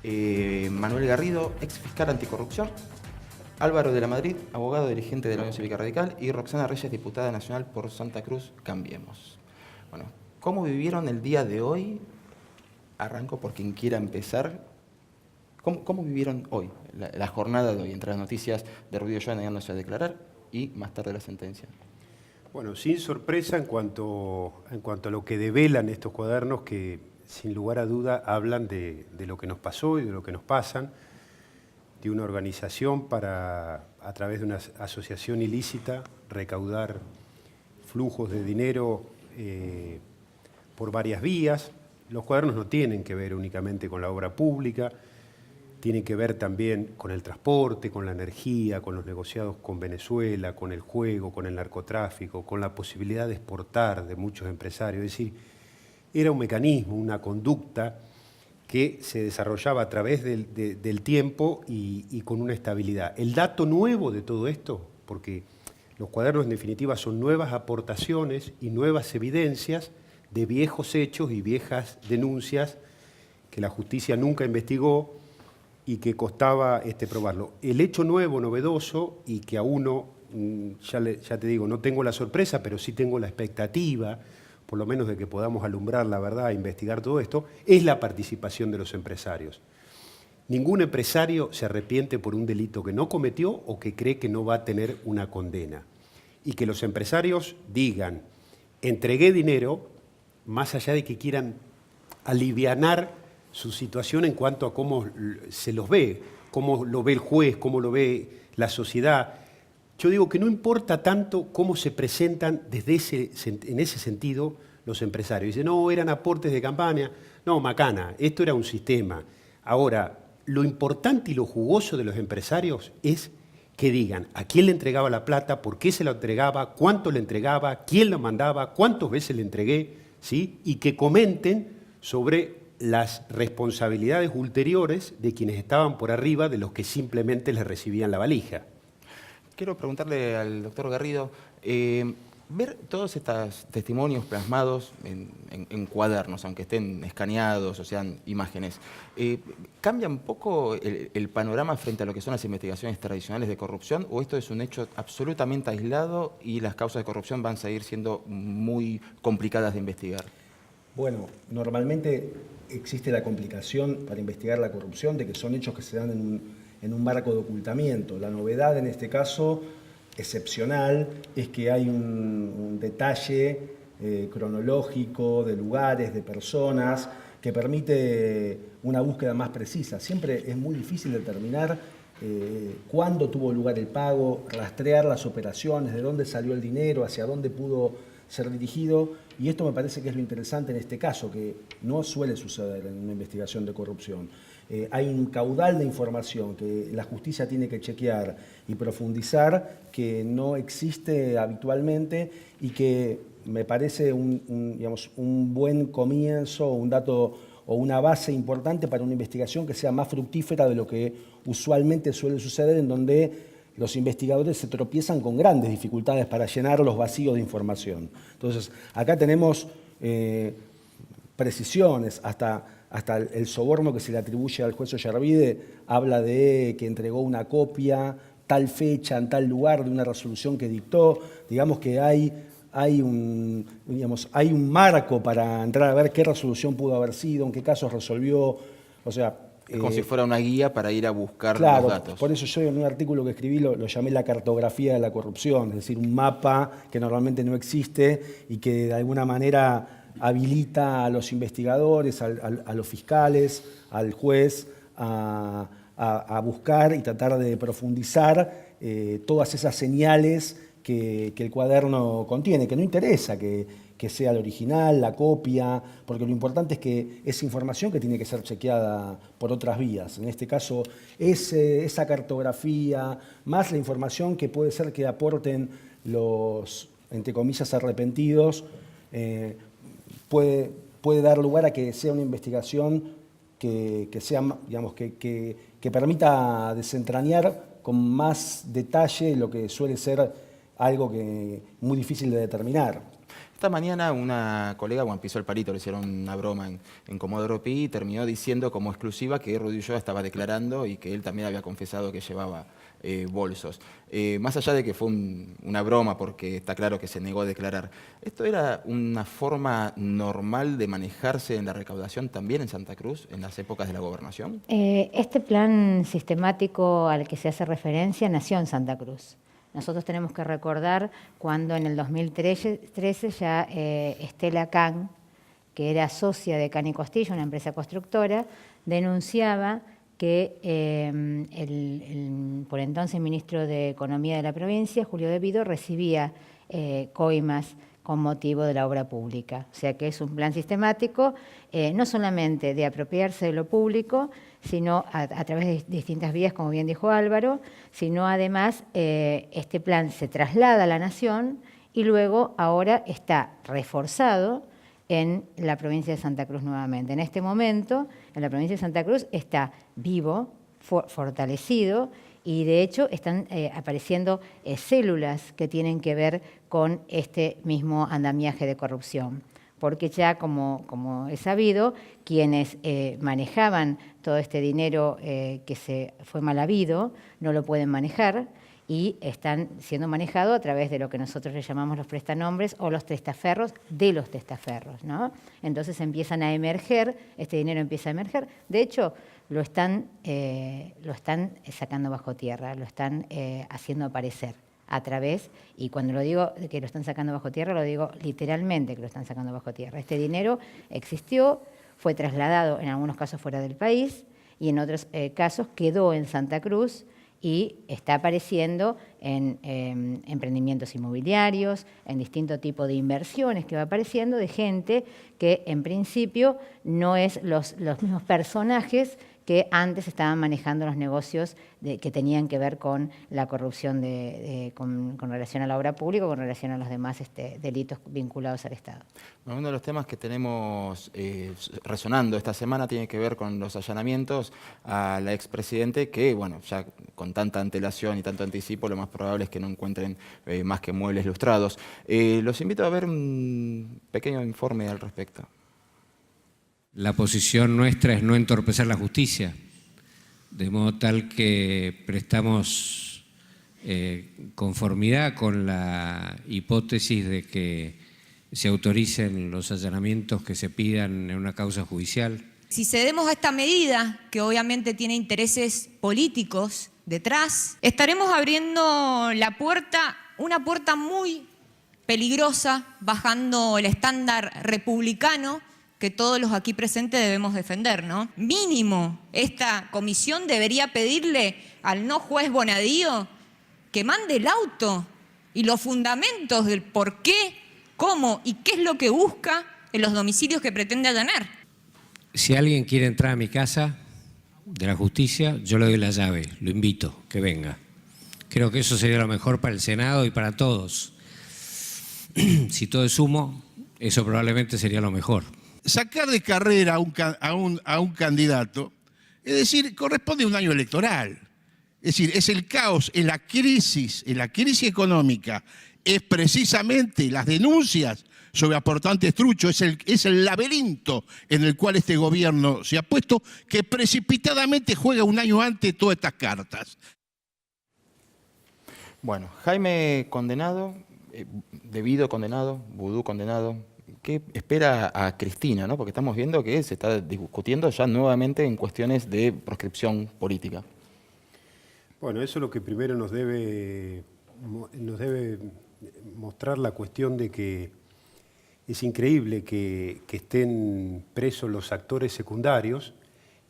Manuel Garrido, ex fiscal anticorrupción, Álvaro de la Madrid, abogado dirigente de la Unión Cívica Radical, y Roxana Reyes, diputada nacional por Santa Cruz, Cambiemos. Bueno, ¿cómo vivieron el día de hoy? Arranco por quien quiera empezar. ¿Cómo vivieron hoy, la jornada de hoy, entre las noticias de Rubido Ochoa negándose a declarar y más tarde la sentencia? Bueno, sin sorpresa en cuanto a lo que develan estos cuadernos que, sin lugar a duda, hablan de lo que nos pasó y de lo que nos pasan, de una organización para, a través de una asociación ilícita, recaudar flujos de dinero por varias vías. Los cuadernos no tienen que ver únicamente con la obra pública, tienen que ver también con el transporte, con la energía, con los negociados con Venezuela, con el juego, con el narcotráfico, con la posibilidad de exportar de muchos empresarios. Es decir, era un mecanismo, una conducta que se desarrollaba a través del tiempo y con una estabilidad. El dato nuevo de todo esto, porque los cuadernos en definitiva son nuevas aportaciones y nuevas evidencias de viejos hechos y viejas denuncias que la justicia nunca investigó y que costaba probarlo. El hecho nuevo, novedoso, y que a uno, ya te digo, no tengo la sorpresa, pero sí tengo la expectativa, por lo menos de que podamos alumbrar la verdad e investigar todo esto, es la participación de los empresarios. Ningún empresario se arrepiente por un delito que no cometió o que cree que no va a tener una condena. Y que los empresarios digan, entregué dinero, más allá de que quieran alivianar su situación en cuanto a cómo se los ve, cómo lo ve el juez, cómo lo ve la sociedad. Yo digo que no importa tanto cómo se presentan en ese sentido los empresarios. Dicen, no, eran aportes de campaña. No, macana, esto era un sistema. Ahora, lo importante y lo jugoso de los empresarios es que digan a quién le entregaba la plata, por qué se la entregaba, cuánto le entregaba, quién la mandaba, cuántas veces le entregué, ¿sí? Y que comenten sobre las responsabilidades ulteriores de quienes estaban por arriba de los que simplemente les recibían la valija. Quiero preguntarle al doctor Garrido, ver todos estos testimonios plasmados en cuadernos, aunque estén escaneados o sean imágenes, ¿cambia un poco el panorama frente a lo que son las investigaciones tradicionales de corrupción, o esto es un hecho absolutamente aislado y las causas de corrupción van a seguir siendo muy complicadas de investigar? Bueno, normalmente existe la complicación para investigar la corrupción de que son hechos que se dan en un marco de ocultamiento. La novedad en este caso, excepcional, es que hay un detalle cronológico de lugares, de personas, que permite una búsqueda más precisa. Siempre es muy difícil determinar cuándo tuvo lugar el pago, rastrear las operaciones, de dónde salió el dinero, hacia dónde pudo ser dirigido, y esto me parece que es lo interesante en este caso, que no suele suceder en una investigación de corrupción. Hay un caudal de información que la justicia tiene que chequear y profundizar que no existe habitualmente y que me parece un buen comienzo, un dato o una base importante para una investigación que sea más fructífera de lo que usualmente suele suceder, en donde los investigadores se tropiezan con grandes dificultades para llenar los vacíos de información. Entonces, acá tenemos precisiones, hasta el soborno que se le atribuye al juez Ollarvide habla de que entregó una copia, tal fecha, en tal lugar, de una resolución que dictó. Digamos que hay un marco para entrar a ver qué resolución pudo haber sido, en qué casos resolvió, o sea, es como si fuera una guía para ir a buscar claro, los datos. Por eso yo en un artículo que escribí lo llamé la cartografía de la corrupción, es decir, un mapa que normalmente no existe y que de alguna manera habilita a los investigadores, a los fiscales, al juez, a buscar y tratar de profundizar todas esas señales que el cuaderno contiene, que no interesa que sea el original, la copia, porque lo importante es que esa información que tiene que ser chequeada por otras vías, en este caso esa cartografía, más la información que puede ser que aporten los, entre comillas, arrepentidos, puede dar lugar a que sea una investigación que sea, digamos, que permita desentrañar con más detalle lo que suele ser algo muy difícil de determinar. Esta mañana una colega, bueno, pisó el palito, le hicieron una broma en Comodoro Pi y terminó diciendo como exclusiva que Rudy Ulloa estaba declarando y que él también había confesado que llevaba bolsos. Más allá de que fue una broma, porque está claro que se negó a declarar, ¿esto era una forma normal de manejarse en la recaudación también en Santa Cruz en las épocas de la gobernación? Este plan sistemático al que se hace referencia nació en Santa Cruz. Nosotros tenemos que recordar cuando en el 2013 ya Estela Can, que era socia de Can y Costillo, una empresa constructora, denunciaba que el por entonces ministro de Economía de la provincia, Julio De Vido, recibía coimas con motivo de la obra pública. O sea que es un plan sistemático, no solamente de apropiarse de lo público, sino a través de distintas vías, como bien dijo Álvaro, sino además este plan se traslada a la Nación y luego ahora está reforzado en la provincia de Santa Cruz nuevamente. En este momento, en la provincia de Santa Cruz está vivo, fortalecido, y de hecho están apareciendo células que tienen que ver con este mismo andamiaje de corrupción. Porque ya, como es sabido, quienes manejaban todo este dinero que se fue mal habido, no lo pueden manejar y están siendo manejados a través de lo que nosotros le llamamos los prestanombres o los testaferros de los testaferros, ¿no? Entonces empiezan a emerger, este dinero empieza a emerger. De hecho, lo están sacando bajo tierra, lo están haciendo aparecer a través, y cuando lo digo que lo están sacando bajo tierra, lo digo literalmente que lo están sacando bajo tierra. Este dinero existió, fue trasladado en algunos casos fuera del país y en otros casos quedó en Santa Cruz y está apareciendo en emprendimientos inmobiliarios, en distinto tipo de inversiones que va apareciendo de gente que en principio no es los mismos personajes que antes estaban manejando los negocios que tenían que ver con la corrupción con relación a la obra pública, con relación a los demás delitos vinculados al Estado. Bueno, uno de los temas que tenemos resonando esta semana tiene que ver con los allanamientos a la expresidente que, bueno, ya con tanta antelación y tanto anticipo, lo más probable es que no encuentren más que muebles lustrados. Los invito a ver un pequeño informe al respecto. La posición nuestra es no entorpecer la justicia, de modo tal que prestamos conformidad con la hipótesis de que se autoricen los allanamientos que se pidan en una causa judicial. Si cedemos a esta medida, que obviamente tiene intereses políticos detrás, estaremos abriendo la puerta, una puerta muy peligrosa, bajando el estándar republicano que todos los aquí presentes debemos defender, ¿no? Mínimo, esta comisión debería pedirle al no juez Bonadío que mande el auto y los fundamentos del por qué, cómo y qué es lo que busca en los domicilios que pretende allanar. Si alguien quiere entrar a mi casa de la justicia, yo le doy la llave, lo invito, que venga. Creo que eso sería lo mejor para el Senado y para todos. Si todo es humo, eso probablemente sería lo mejor. Sacar de carrera a un candidato, es decir, corresponde a un año electoral. Es decir, es el caos, en la crisis económica, es precisamente las denuncias sobre aportantes truchos, es el laberinto en el cual este gobierno se ha puesto, que precipitadamente juega un año antes todas estas cartas. Bueno, Jaime condenado, De Vido condenado, Vudú condenado. ¿Qué espera a Cristina, ¿no? Porque estamos viendo que se está discutiendo ya nuevamente en cuestiones de proscripción política. Bueno, eso es lo que primero nos debe mostrar la cuestión de que es increíble que estén presos los actores secundarios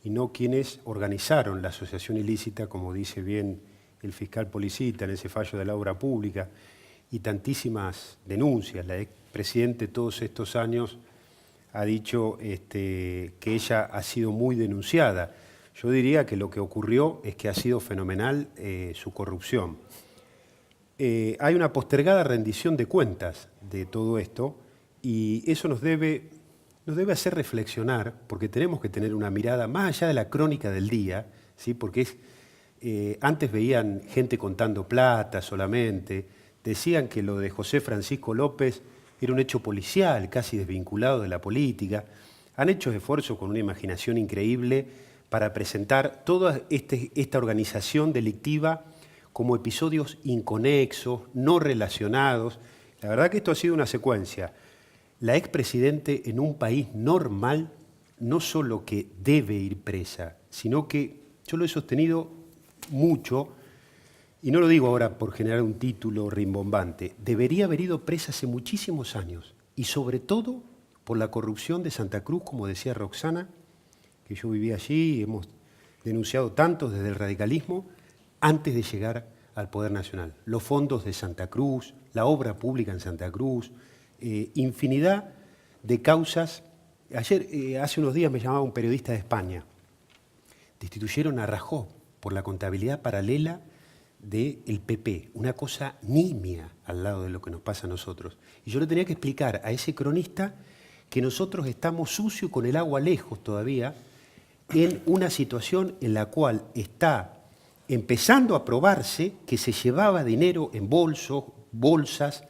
y no quienes organizaron la asociación ilícita, como dice bien el fiscal Policita en ese fallo de la obra pública, y tantísimas denuncias. La expresidente todos estos años ha dicho que ella ha sido muy denunciada. Yo diría que lo que ocurrió es que ha sido fenomenal su corrupción. Hay una postergada rendición de cuentas de todo esto y eso nos debe hacer reflexionar, porque tenemos que tener una mirada más allá de la crónica del día, ¿sí? Porque antes veían gente contando plata solamente, decían que lo de José Francisco López era un hecho policial, casi desvinculado de la política. Han hecho esfuerzos con una imaginación increíble para presentar toda esta organización delictiva como episodios inconexos, no relacionados. La verdad que esto ha sido una secuencia. La expresidente en un país normal no solo que debe ir presa, sino que yo lo he sostenido mucho, y no lo digo ahora por generar un título rimbombante, debería haber ido presa hace muchísimos años, y sobre todo por la corrupción de Santa Cruz, como decía Roxana, que yo vivía allí y hemos denunciado tanto desde el radicalismo, antes de llegar al Poder Nacional. Los fondos de Santa Cruz, la obra pública en Santa Cruz, infinidad de causas. Ayer, hace unos días me llamaba un periodista de España. Destituyeron a Rajoy por la contabilidad paralela del PP, una cosa nimia al lado de lo que nos pasa a nosotros. Y yo le tenía que explicar a ese cronista que nosotros estamos sucios con el agua lejos todavía en una situación en la cual está empezando a probarse que se llevaba dinero en bolsas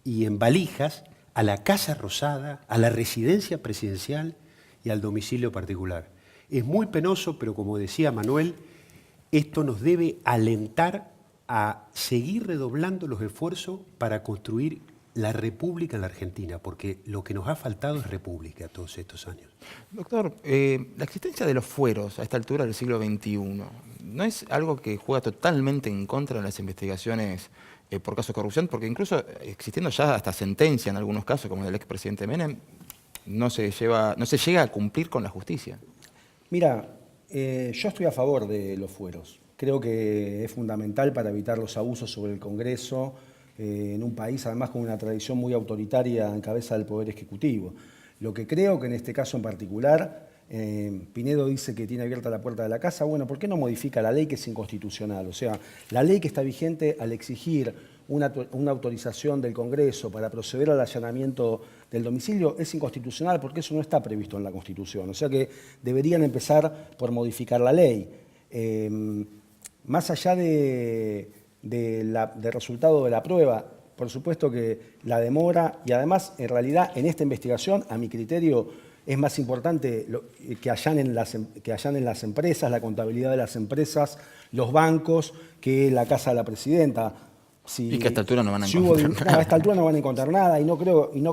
y en valijas a la Casa Rosada, a la residencia presidencial y al domicilio particular. Es muy penoso, pero como decía Manuel, esto nos debe alentar a seguir redoblando los esfuerzos para construir la república en la Argentina, porque lo que nos ha faltado es república todos estos años. Doctor, la existencia de los fueros a esta altura del siglo XXI, ¿no es algo que juega totalmente en contra de las investigaciones por casos de corrupción? Porque incluso existiendo ya hasta sentencia en algunos casos, como el del expresidente Menem, no se llega a cumplir con la justicia. Mira, yo estoy a favor de los fueros. Creo que es fundamental para evitar los abusos sobre el Congreso, en un país además con una tradición muy autoritaria en cabeza del Poder Ejecutivo. Lo que creo que en este caso en particular, Pinedo dice que tiene abierta la puerta de la casa, bueno, ¿por qué no modifica la ley que es inconstitucional? O sea, la ley que está vigente al exigir una autorización del Congreso para proceder al allanamiento del domicilio es inconstitucional porque eso no está previsto en la Constitución. O sea que deberían empezar por modificar la ley. Más allá del resultado de la prueba, por supuesto que la demora y además, en realidad, en esta investigación, a mi criterio, es más importante que allanen las empresas, la contabilidad de las empresas, los bancos, que la casa de la presidenta. Y que a esta altura no van a encontrar nada. A esta altura no van a encontrar nada y no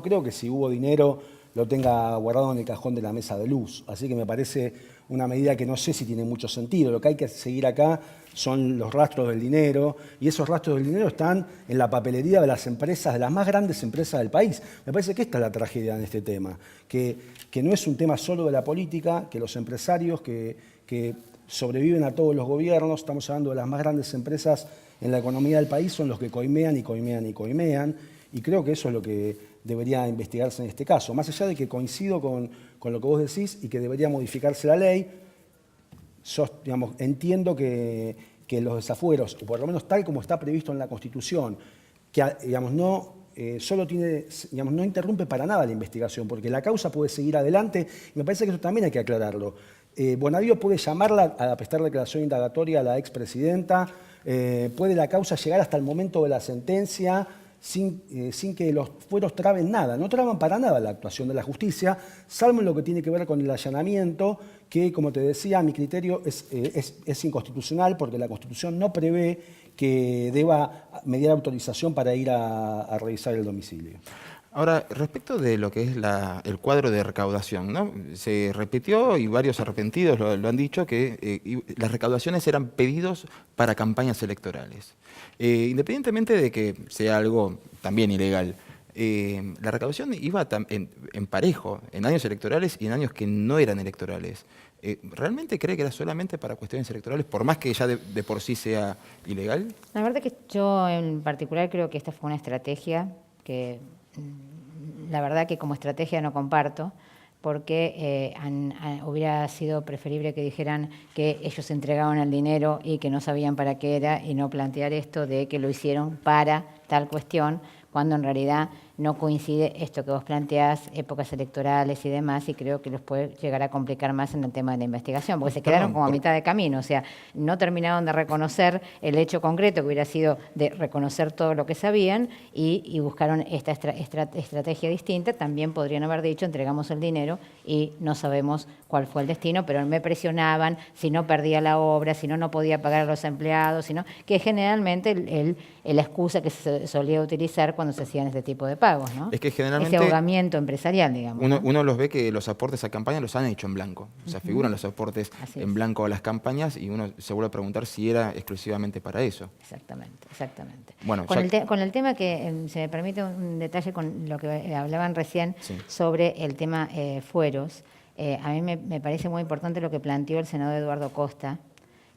creo que si hubo dinero lo tenga guardado en el cajón de la mesa de luz. Así que me parece una medida que no sé si tiene mucho sentido. Lo que hay que seguir acá son los rastros del dinero, y esos rastros del dinero están en la papelería de las empresas, de las más grandes empresas del país. Me parece que esta es la tragedia en este tema, que no es un tema solo de la política, que los empresarios que sobreviven a todos los gobiernos, estamos hablando de las más grandes empresas en la economía del país, son los que coimean y coimean y coimean, y creo que eso es lo que debería investigarse en este caso. Más allá de que coincido con lo que vos decís y que debería modificarse la ley, entiendo que los desafueros, o por lo menos tal como está previsto en la Constitución, que no interrumpe para nada la investigación, porque la causa puede seguir adelante, y me parece que eso también hay que aclararlo. Bonadío puede llamarla a prestar declaración indagatoria a la expresidenta, puede la causa llegar hasta el momento de la sentencia, sin que los fueros traben nada. No traban para nada la actuación de la justicia, salvo en lo que tiene que ver con el allanamiento, que, como te decía, a mi criterio es inconstitucional porque la Constitución no prevé que deba mediar autorización para ir a revisar el domicilio. Ahora, respecto de lo que es el cuadro de recaudación, ¿no? Se repitió y varios arrepentidos lo han dicho que las recaudaciones eran pedidos para campañas electorales. Independientemente de que sea algo también ilegal, la recaudación iba en parejo en años electorales y en años que no eran electorales. ¿Realmente cree que era solamente para cuestiones electorales, por más que ya de por sí sea ilegal? La verdad que yo en particular creo que esta fue una estrategia que la verdad que como estrategia no comparto, porque hubiera sido preferible que dijeran que ellos entregaban el dinero y que no sabían para qué era, y no plantear esto de que lo hicieron para tal cuestión, cuando en realidad no coincide esto que vos planteás, épocas electorales y demás, y creo que los puede llegar a complicar más en el tema de la investigación, porque se quedaron como a mitad de camino, o sea, no terminaron de reconocer el hecho concreto que hubiera sido de reconocer todo lo que sabían y buscaron esta estrategia distinta. También podrían haber dicho, entregamos el dinero y no sabemos cuál fue el destino, pero me presionaban, si no perdía la obra, si no podía pagar a los empleados, sino que generalmente la excusa que se solía utilizar cuando se hacían este tipo de pagos, ¿no? Es que generalmente ese ahogamiento empresarial, digamos. uno los ve que los aportes a campaña los han hecho en blanco. O sea, figuran los aportes en blanco a las campañas y uno se vuelve a preguntar si era exclusivamente para eso. Exactamente, exactamente. Bueno, con el tema que, se me permite un detalle con lo que hablaban recién sobre el tema fueros, a mí me parece muy importante lo que planteó el senador Eduardo Costa,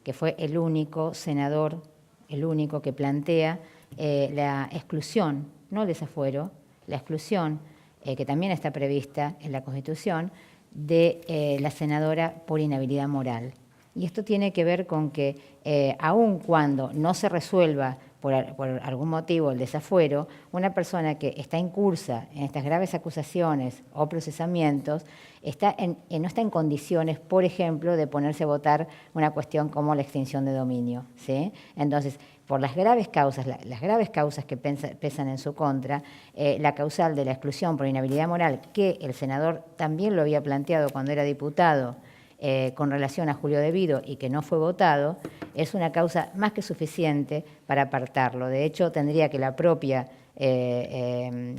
que fue el único senador, el único que plantea la exclusión, no el desafuero, la exclusión, que también está prevista en la Constitución, de la senadora por inhabilidad moral. Y esto tiene que ver con que, aun cuando no se resuelva por algún motivo el desafuero, una persona que está incursa en estas graves acusaciones o procesamientos no está en condiciones, por ejemplo, de ponerse a votar una cuestión como la extinción de dominio, ¿sí? Entonces, por las graves causas que pesan en su contra, la causal de la exclusión por inhabilidad moral, que el senador también lo había planteado cuando era diputado, con relación a Julio De Vido y que no fue votado, es una causa más que suficiente para apartarlo. De hecho, tendría que la propia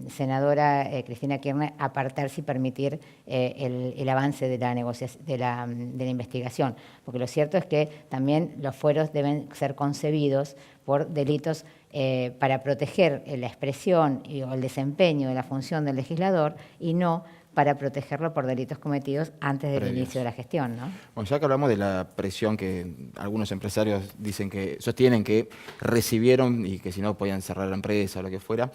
senadora Cristina Kirchner apartarse y permitir el avance de la negociación, de la investigación, porque lo cierto es que también los fueros deben ser concebidos por delitos para proteger la expresión o el desempeño de la función del legislador y no para protegerlo por delitos cometidos antes del inicio de la gestión, ¿no? Bueno, ya que hablamos de la presión que algunos empresarios sostienen que recibieron y que si no podían cerrar la empresa o lo que fuera,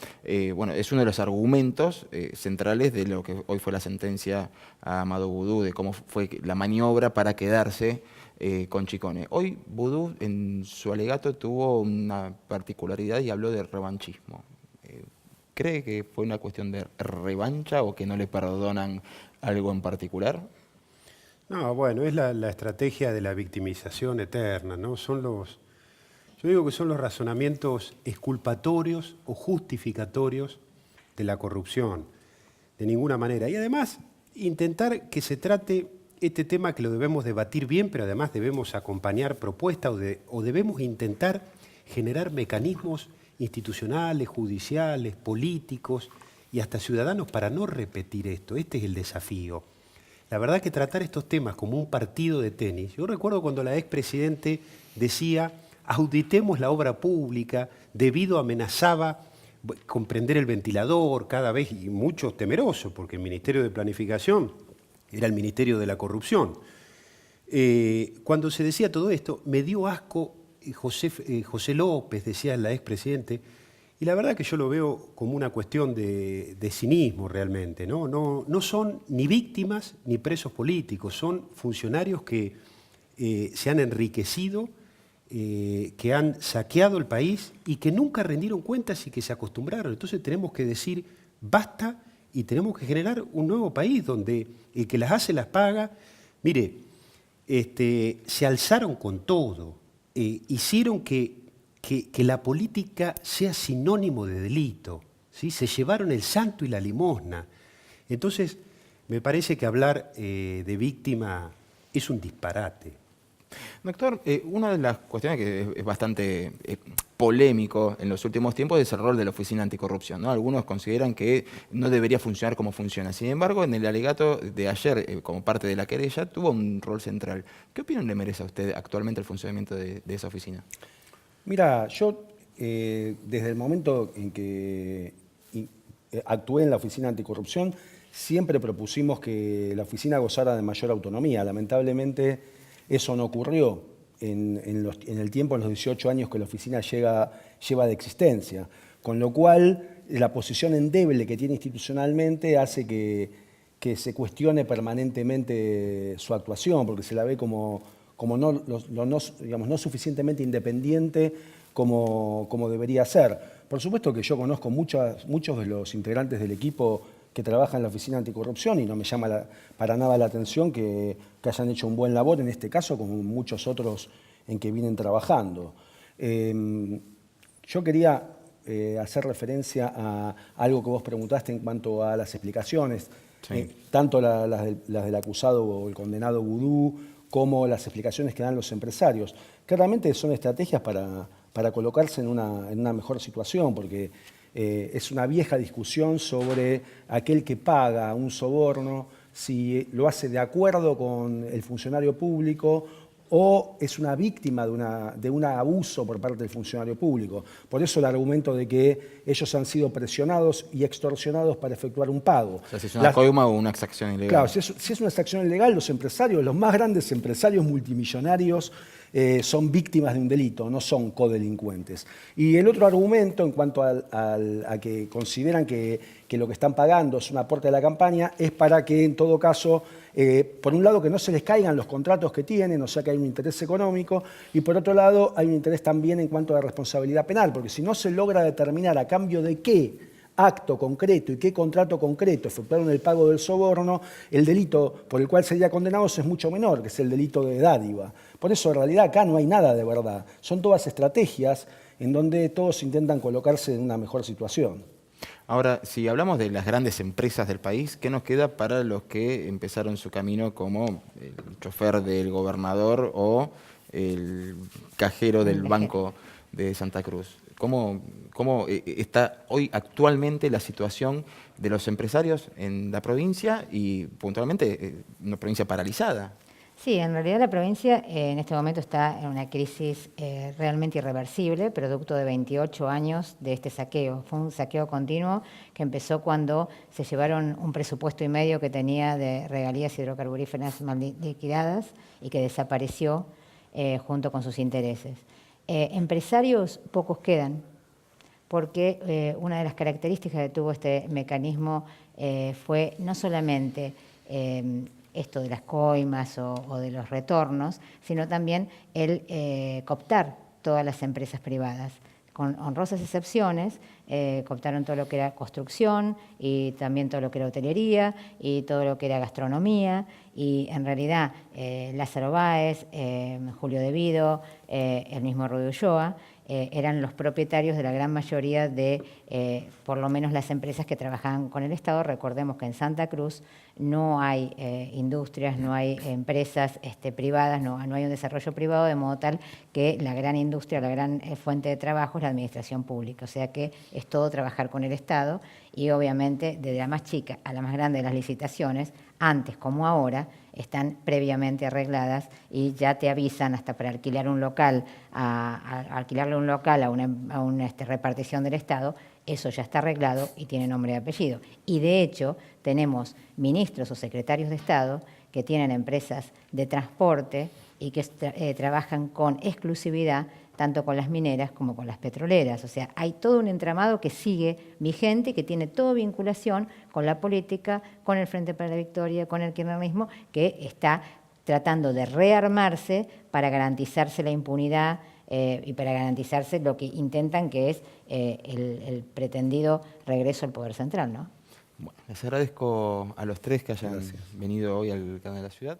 bueno, es uno de los argumentos centrales de lo que hoy fue la sentencia a Amado Boudou, de cómo fue la maniobra para quedarse con Chicone. Hoy Boudou en su alegato tuvo una particularidad y habló de revanchismo. ¿Cree que fue una cuestión de revancha o que no le perdonan algo en particular? No, bueno, es la estrategia de la victimización eterna, ¿no? Yo digo que son los razonamientos exculpatorios o justificatorios de la corrupción, de ninguna manera. Y además, intentar que se trate este tema, que lo debemos debatir bien, pero además debemos acompañar propuestas o debemos intentar generar mecanismos institucionales, judiciales, políticos y hasta ciudadanos para no repetir esto. Este es el desafío. La verdad que tratar estos temas como un partido de tenis. Yo recuerdo cuando la expresidente decía, auditemos la obra pública, De Vido amenazaba con prender el ventilador cada vez, y muchos temerosos, porque el Ministerio de Planificación era el Ministerio de la Corrupción. Cuando se decía todo esto, me dio asco José López, decía la expresidente, y la verdad que yo lo veo como una cuestión de cinismo realmente, ¿no? No son ni víctimas ni presos políticos, son funcionarios que se han enriquecido, que han saqueado el país y que nunca rendieron cuentas y que se acostumbraron. Entonces tenemos que decir basta y tenemos que generar un nuevo país donde el que las hace las paga. Mire, se alzaron con todo. Hicieron que la política sea sinónimo de delito, ¿sí? Se llevaron el santo y la limosna. Entonces, me parece que hablar de víctima es un disparate. Doctor, una de las cuestiones que es bastante polémico en los últimos tiempos es el rol de la Oficina Anticorrupción, ¿no? Algunos consideran que no debería funcionar como funciona. Sin embargo, en el alegato de ayer, como parte de la querella, tuvo un rol central. ¿Qué opinión le merece a usted actualmente el funcionamiento de esa oficina? Mira, yo desde el momento en que actué en la Oficina Anticorrupción, siempre propusimos que la oficina gozara de mayor autonomía. Lamentablemente, eso no ocurrió en el tiempo, en los 18 años que la oficina lleva de existencia, con lo cual la posición endeble que tiene institucionalmente hace que se cuestione permanentemente su actuación, porque se la ve como como digamos, no suficientemente independiente como debería ser. Por supuesto que yo conozco muchos de los integrantes del equipo que trabajan en la Oficina Anticorrupción y no me llama para nada la atención que hayan hecho un buen labor en este caso, como muchos otros en que vienen trabajando. Yo quería hacer referencia a algo que vos preguntaste en cuanto a las explicaciones, Sí. tanto las del acusado o el condenado Vudú, como las explicaciones que dan los empresarios. Claramente son estrategias para colocarse en una mejor situación, porque es una vieja discusión sobre aquel que paga un soborno, si lo hace de acuerdo con el funcionario público o es una víctima de un abuso por parte del funcionario público. Por eso el argumento de que ellos han sido presionados y extorsionados para efectuar un pago. O sea, si es una coima o una exacción ilegal. Claro, si es una exacción ilegal, los empresarios, los más grandes empresarios multimillonarios, son víctimas de un delito, no son codelincuentes. Y el otro argumento, en cuanto a que consideran que lo que están pagando es un aporte de la campaña, es para que, en todo caso, por un lado, que no se les caigan los contratos que tienen, o sea que hay un interés económico, y por otro lado, hay un interés también en cuanto a la responsabilidad penal, porque si no se logra determinar a cambio de qué acto concreto y qué contrato concreto efectuaron el pago del soborno, el delito por el cual sería condenados es mucho menor, que es el delito de dádiva. Por eso, en realidad, acá no hay nada de verdad. Son todas estrategias en donde todos intentan colocarse en una mejor situación. Ahora, si hablamos de las grandes empresas del país, ¿qué nos queda para los que empezaron su camino como el chofer del gobernador o el cajero del Banco de Santa Cruz? ¿Cómo está hoy actualmente la situación de los empresarios en la provincia y puntualmente una provincia paralizada? Sí, en realidad la provincia en este momento está en una crisis realmente irreversible, producto de 28 años de este saqueo. Fue un saqueo continuo que empezó cuando se llevaron un presupuesto y medio que tenía de regalías hidrocarburíferas mal liquidadas y que desapareció junto con sus intereses. Empresarios pocos quedan, porque una de las características que tuvo este mecanismo fue no solamente esto de las coimas o de los retornos, sino también el cooptar todas las empresas privadas. Con honrosas excepciones, cooptaron todo lo que era construcción y también todo lo que era hotelería y todo lo que era gastronomía, y en realidad Lázaro Báez, Julio De Vido, el mismo Rudy Ulloa, eran los propietarios de la gran mayoría de, por lo menos las empresas que trabajaban con el Estado. Recordemos que en Santa Cruz no hay industrias, no hay empresas privadas, no hay un desarrollo privado, de modo tal que la gran industria, la gran fuente de trabajo es la administración pública. O sea que es todo trabajar con el Estado y obviamente desde la más chica a la más grande de las licitaciones, antes como ahora, están previamente arregladas y ya te avisan hasta para alquilar un local, alquilarle un local a una repartición del Estado, eso ya está arreglado y tiene nombre y apellido. Y de hecho tenemos ministros o secretarios de Estado que tienen empresas de transporte y que trabajan con exclusividad tanto con las mineras como con las petroleras. O sea, hay todo un entramado que sigue vigente, que tiene toda vinculación con la política, con el Frente para la Victoria, con el kirchnerismo, que está tratando de rearmarse para garantizarse la impunidad y para garantizarse lo que intentan, que es el pretendido regreso al poder central, ¿no? Bueno, les agradezco a los tres que hayan venido hoy al canal de la ciudad.